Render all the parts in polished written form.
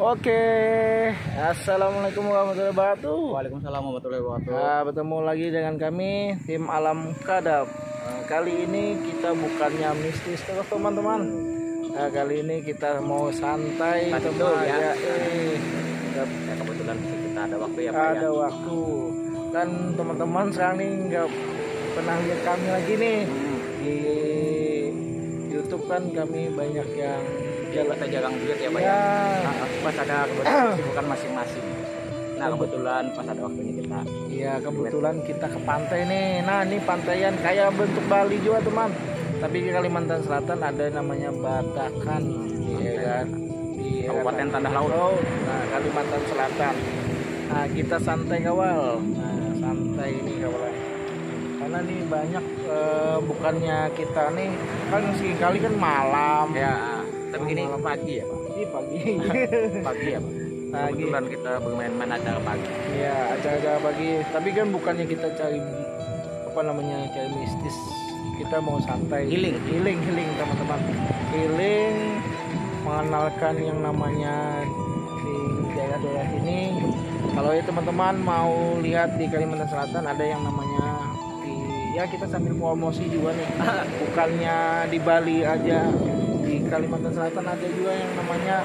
Oke, assalamualaikum warahmatullahi wabarakatuh. Waalaikumsalam warahmatullahi wabarakatuh. Nah, bertemu lagi dengan kami tim Alam Kadap. Kali ini kita bukannya mistis terus teman-teman. Kali ini kita mau santai Betul ya. Kebetulan Kita ada waktu ya Pak. ada waktu. Kan teman-teman sekarang nih nggak pernah lihat kami lagi nih di YouTube kan kami banyak yang Kita jarang lihat ya Pak ya. Pas ada kesibukan masing-masing. Nah kebetulan pas ada waktunya kita. Iya, kebetulan kita ke pantai nih. Nah, ini pantaian kayak bentuk Bali juga, teman. Tapi di Kalimantan Selatan ada namanya Batakan, iya kan? Di Kabupaten Tanah Laut. Nah, Kalimantan Selatan. Nah, kita santai kawal. Nah, santai ini kawalan. Karena nih banyak bukannya kita nih kan sekali kan malam. Ya, tapi gini Malam. pagi ya Pak. Ini pagi. Pagi ya Pak. Pagi. Kebetulan kita bermain-main acara pagi. Iya, acara-acara pagi. Tapi kan bukannya kita cari cari mistis. Kita mau santai, healing teman-teman. Healing, mengenalkan yang namanya di daerah-daerah ini. Kalau ya teman-teman mau lihat di Kalimantan Selatan ada yang namanya kita sambil promosi juga nih. Bukannya di Bali aja, di Kalimantan Selatan ada juga yang namanya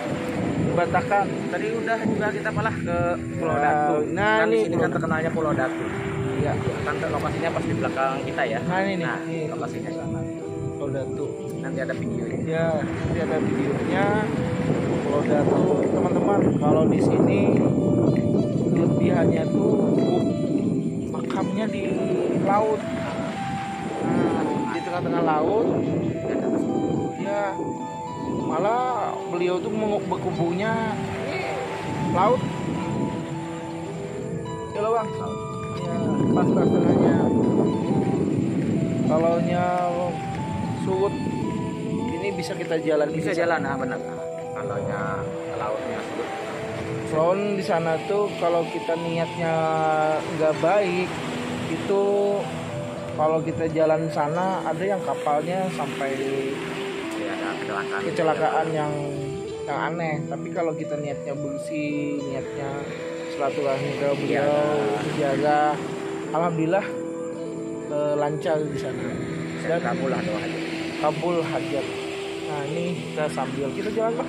Batakan. Tadi udah juga kita malah ke Pulau Datu. Nah, kan ini di sini kan terkenalnya Pulau Datu. Iya. Kan lokasinya pas di belakang kita ya. Nah, ini lokasinya sana. Pulau Datu. Nanti ada videonya. Ya, nanti ada videonya. Pulau Datu, teman-teman. Kalau di sini kelebihannya tuh makamnya di laut. Nah, di tengah-tengah laut. Ya, malah beliau tuh berkubunya ini laut. Halo bang. Ya, pas tengahnya. Kalau surut ini bisa kita jalan. Bisa jalan, benar. Kalau lautnya surut. Soal di sana tuh kalau kita niatnya nggak baik itu kalau kita jalan sana ada yang kapalnya sampai Ya, ada kecelakaan yang aneh. Tapi kalau kita niatnya bersih, niatnya silaturahmi ke beliau, menjaga, alhamdulillah lancar di sana. Dan kabul hajat. Nah ini kita sambil kita jalan lah.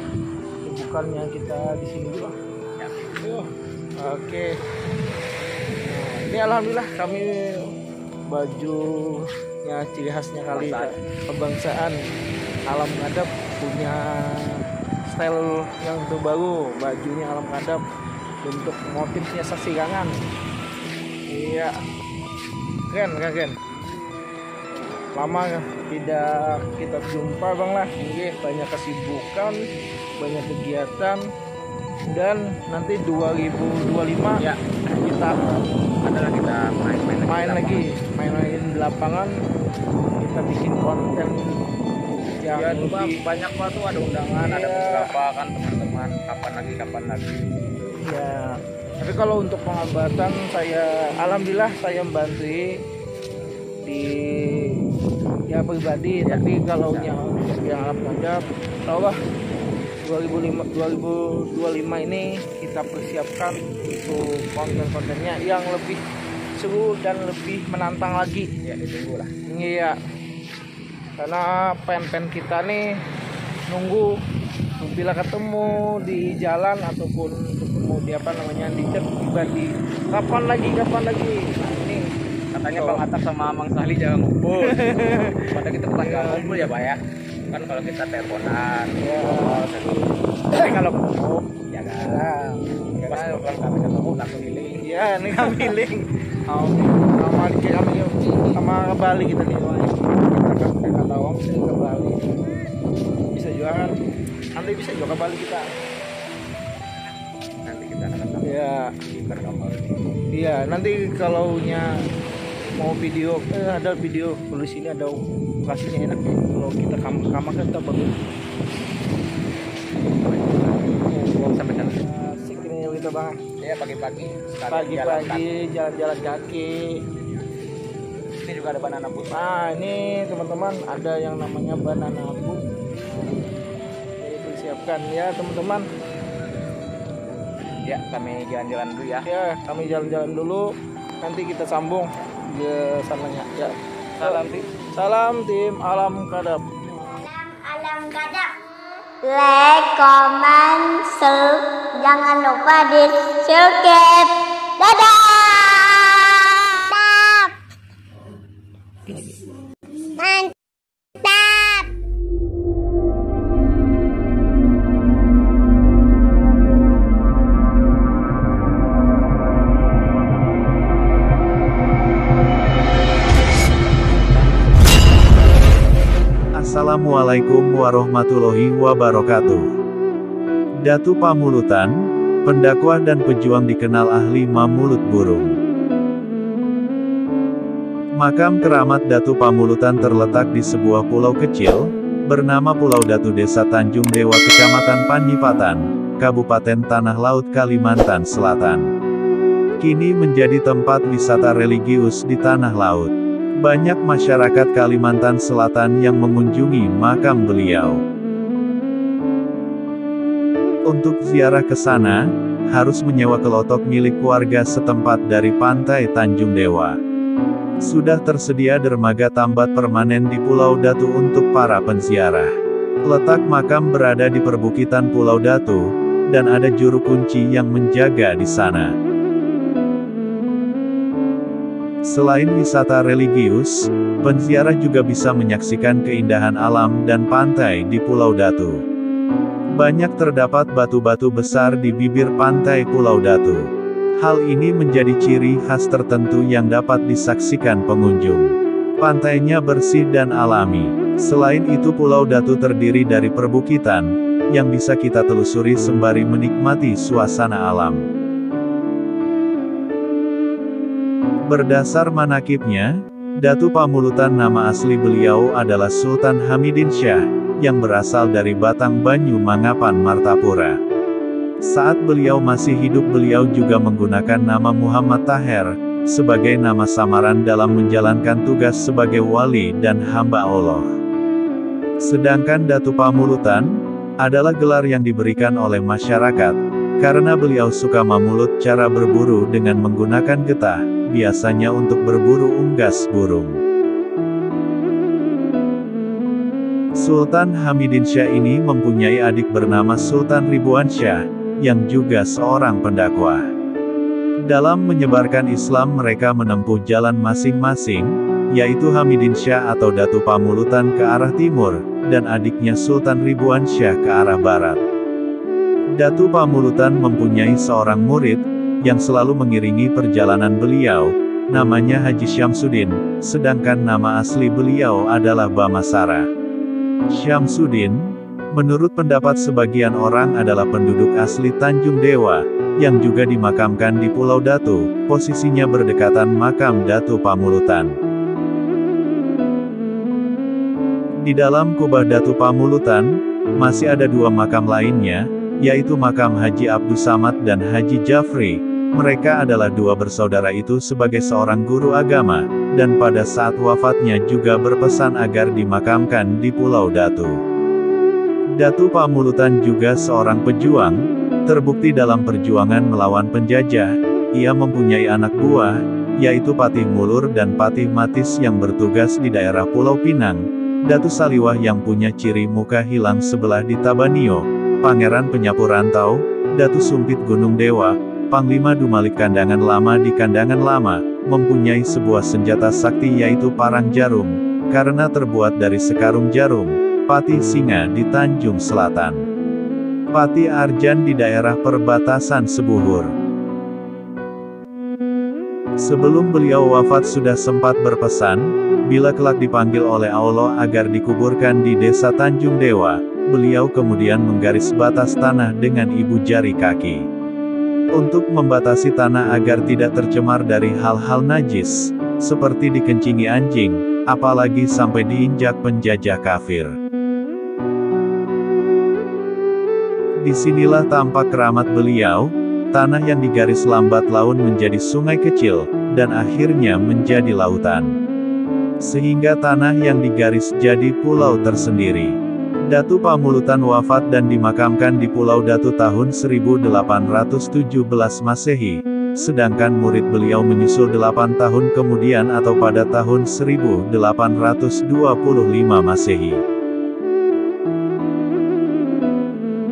Bukannya kita di sini juga. Ya. Oke. Nah, ini alhamdulillah kami bajunya ciri khasnya kali kebangsaan Alam Kadap punya style yang terbaru, bajunya Alam Kadap, bentuk motifnya sasirangan. Iya, keren. Lama tidak kita jumpa bang lah, banyak kesibukan, banyak kegiatan, dan nanti 2025 ya kita main lagi di lapangan, kita bikin konten yang ya, lebih banyak Pak tuh, ada undangan, ada beberapa kan teman-teman, kapan lagi ya. Tapi kalau untuk pengobatan alhamdulillah saya membantu di pribadi ya. Tapi kalau yang Alam Kadap insyaallah 2025 ini kita persiapkan untuk konten-kontennya yang lebih seru dan lebih menantang lagi. Ya, ditunggu lah. Iya. Karena pen kita nih nunggu bila ketemu di jalan ataupun ketemu di di chat pribadi. Kapan lagi? Nah, ini katanya Bang Atak sama Mang Sahli jangan ngumpul. Pada kita tetangga ngumpul ya Pak ya. Kan kalau kita teleponan, tapi kalau ketemu ya kan. Pas kami ketemu langsung healing. Iya, ini kami healing. Sama ke Bali kita nih. Kita kata orang sini ke Bali. Bisa juga kan. Nanti bisa juga ke Bali kita. Nanti kita akan Iya, nanti kalau mau video ada video di sini ada lokasinya enak ya. Kalau kita kamar kan kita bagus. Sampai sana. Asik ini kita bang. Ya pagi-pagi jalan-jalan kaki. Ini juga ada banana boat. Nah ini teman-teman ada yang namanya banana boat. Persiapkan ya teman-teman. Ya, kami jalan-jalan dulu ya. Ya, kami jalan-jalan dulu. Nanti kita sambung ke sananya ya. Salam tim. Salam tim Alam Kadap. Alam Kadap. Like, comment, share, jangan lupa di subscribe. Dadah. Mantap. Assalamualaikum warahmatullahi wabarakatuh. Datu Pamulutan, pendakwah dan pejuang dikenal ahli memulut burung. Makam keramat Datu Pamulutan terletak di sebuah pulau kecil, bernama Pulau Datu Desa Tanjung Dewa Kecamatan Panyipatan, Kabupaten Tanah Laut Kalimantan Selatan. Kini menjadi tempat wisata religius di Tanah Laut. Banyak masyarakat Kalimantan Selatan yang mengunjungi makam beliau. Untuk ziarah ke sana, harus menyewa kelotok milik warga setempat dari pantai Tanjung Dewa. Sudah tersedia dermaga tambat permanen di Pulau Datu untuk para penziarah. Letak makam berada di perbukitan Pulau Datu, dan ada juru kunci yang menjaga di sana. Selain wisata religius, penziarah juga bisa menyaksikan keindahan alam dan pantai di Pulau Datu. Banyak terdapat batu-batu besar di bibir pantai Pulau Datu. Hal ini menjadi ciri khas tertentu yang dapat disaksikan pengunjung. Pantainya bersih dan alami. Selain itu Pulau Datu terdiri dari perbukitan, yang bisa kita telusuri sembari menikmati suasana alam. Berdasar manakibnya, Datu Pamulutan nama asli beliau adalah Sultan Hamidin Syah, yang berasal dari Batang Banyu Mangapan Martapura. Saat beliau masih hidup beliau juga menggunakan nama Muhammad Taher, sebagai nama samaran dalam menjalankan tugas sebagai wali dan hamba Allah. Sedangkan Datu Pamulutan, adalah gelar yang diberikan oleh masyarakat, karena beliau suka memulut cara berburu dengan menggunakan getah, biasanya untuk berburu unggas burung. Sultan Hamidin Syah ini mempunyai adik bernama Sultan Ridwan Syah, yang juga seorang pendakwah. Dalam menyebarkan Islam mereka menempuh jalan masing-masing, yaitu Hamidin Syah atau Datu Pamulutan ke arah timur, dan adiknya Sultan Ridwan Syah ke arah barat. Datu Pamulutan mempunyai seorang murid, yang selalu mengiringi perjalanan beliau, namanya Haji Syamsuddin, sedangkan nama asli beliau adalah Bamasara. Syamsuddin, menurut pendapat sebagian orang adalah penduduk asli Tanjung Dewa, yang juga dimakamkan di Pulau Datu, posisinya berdekatan makam Datu Pamulutan. Di dalam kubah Datu Pamulutan, masih ada dua makam lainnya, yaitu makam Haji Abdus Samad dan Haji Jafri. Mereka adalah dua bersaudara itu sebagai seorang guru agama, dan pada saat wafatnya juga berpesan agar dimakamkan di Pulau Datu. Datu Pamulutan juga seorang pejuang, terbukti dalam perjuangan melawan penjajah. Ia mempunyai anak buah, yaitu Patih Mulur dan Patih Matis yang bertugas di daerah Pulau Pinang, Datu Saliwah yang punya ciri muka hilang sebelah di Tabanio, Pangeran Penyapu Rantau, Datu Sumpit Gunung Dewa, Panglima Dumalik Kandangan Lama di Kandangan Lama, mempunyai sebuah senjata sakti yaitu parang jarum, karena terbuat dari sekarung jarum, Patih Singa di Tanjung Selatan, Patih Arjan di daerah perbatasan Sebuhur. Sebelum beliau wafat sudah sempat berpesan, bila kelak dipanggil oleh Allah agar dikuburkan di desa Tanjung Dewa, beliau kemudian menggaris batas tanah dengan ibu jari kaki. Untuk membatasi tanah agar tidak tercemar dari hal-hal najis, seperti dikencingi anjing, apalagi sampai diinjak penjajah kafir. Disinilah tampak keramat beliau, tanah yang digaris lambat laun menjadi sungai kecil, dan akhirnya menjadi lautan. Sehingga tanah yang digaris jadi pulau tersendiri. Datu Pamulutan wafat dan dimakamkan di Pulau Datu tahun 1817 Masehi, sedangkan murid beliau menyusul 8 tahun kemudian atau pada tahun 1825 Masehi.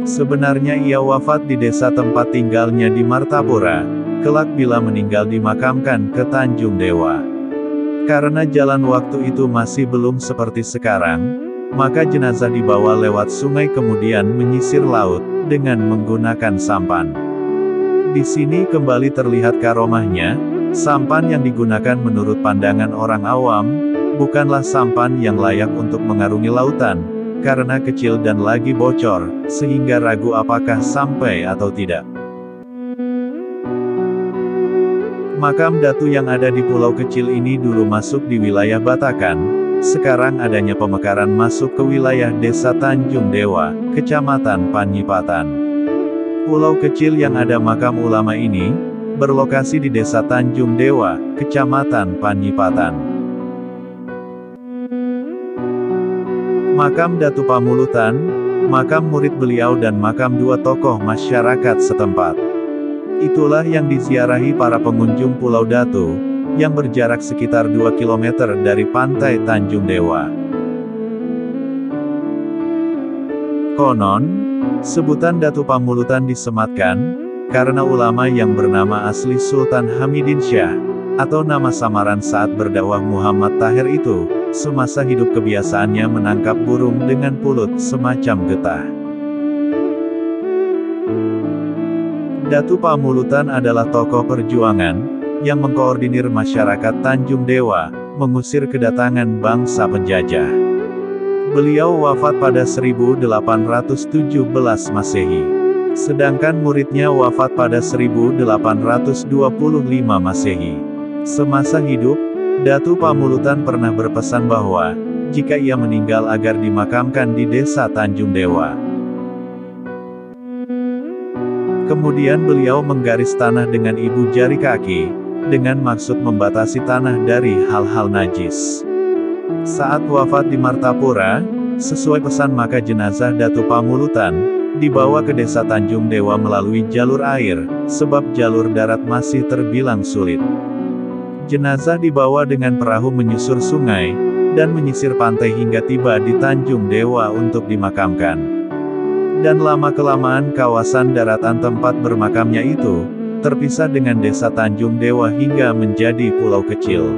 Sebenarnya ia wafat di desa tempat tinggalnya di Martapura, kelak bila meninggal dimakamkan ke Tanjung Dewa. Karena jalan waktu itu masih belum seperti sekarang, maka jenazah dibawa lewat sungai kemudian menyisir laut, dengan menggunakan sampan. Di sini kembali terlihat karomahnya, sampan yang digunakan menurut pandangan orang awam, bukanlah sampan yang layak untuk mengarungi lautan, karena kecil dan lagi bocor, sehingga ragu apakah sampai atau tidak. Makam Datu yang ada di pulau kecil ini dulu masuk di wilayah Batakan. Sekarang adanya pemekaran masuk ke wilayah Desa Tanjung Dewa, Kecamatan Panyipatan. Pulau kecil yang ada makam ulama ini, berlokasi di Desa Tanjung Dewa, Kecamatan Panyipatan. Makam Datu Pamulutan, makam murid beliau dan makam dua tokoh masyarakat setempat. Itulah yang diziarahi para pengunjung Pulau Datu, yang berjarak sekitar 2 km dari pantai Tanjung Dewa. Konon, sebutan Datu Pamulutan disematkan, karena ulama yang bernama asli Sultan Hamidin Syah, atau nama samaran saat berdakwah Muhammad Tahir itu, semasa hidup kebiasaannya menangkap burung dengan pulut semacam getah. Datu Pamulutan adalah tokoh perjuangan, yang mengkoordinir masyarakat Tanjung Dewa, mengusir kedatangan bangsa penjajah. Beliau wafat pada 1817 Masehi. Sedangkan muridnya wafat pada 1825 Masehi. Semasa hidup, Datu Pamulutan pernah berpesan bahwa, jika ia meninggal agar dimakamkan di Desa Tanjung Dewa. Kemudian beliau menggaris tanah dengan ibu jari kaki, dengan maksud membatasi tanah dari hal-hal najis. Saat wafat di Martapura, sesuai pesan maka jenazah Datu Pamulutan, dibawa ke Desa Tanjung Dewa melalui jalur air, sebab jalur darat masih terbilang sulit. Jenazah dibawa dengan perahu menyusur sungai, dan menyisir pantai hingga tiba di Tanjung Dewa untuk dimakamkan. Dan lama-kelamaan kawasan daratan tempat bermakamnya itu, terpisah dengan Desa Tanjung Dewa hingga menjadi pulau kecil.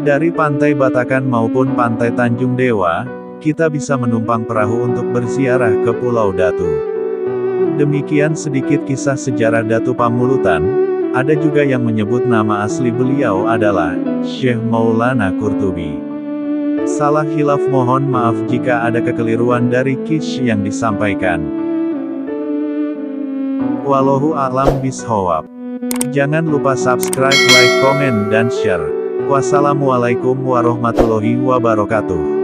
Dari pantai Batakan maupun pantai Tanjung Dewa, kita bisa menumpang perahu untuk berziarah ke Pulau Datu. Demikian sedikit kisah sejarah Datu Pamulutan. Ada juga yang menyebut nama asli beliau adalah Syekh Maulana Qurtubi. Salah hilaf mohon maaf jika ada kekeliruan dari kisah yang disampaikan. Wallahu a'lam bishawab. Jangan lupa subscribe, like, komen, dan share. Wassalamualaikum warahmatullahi wabarakatuh.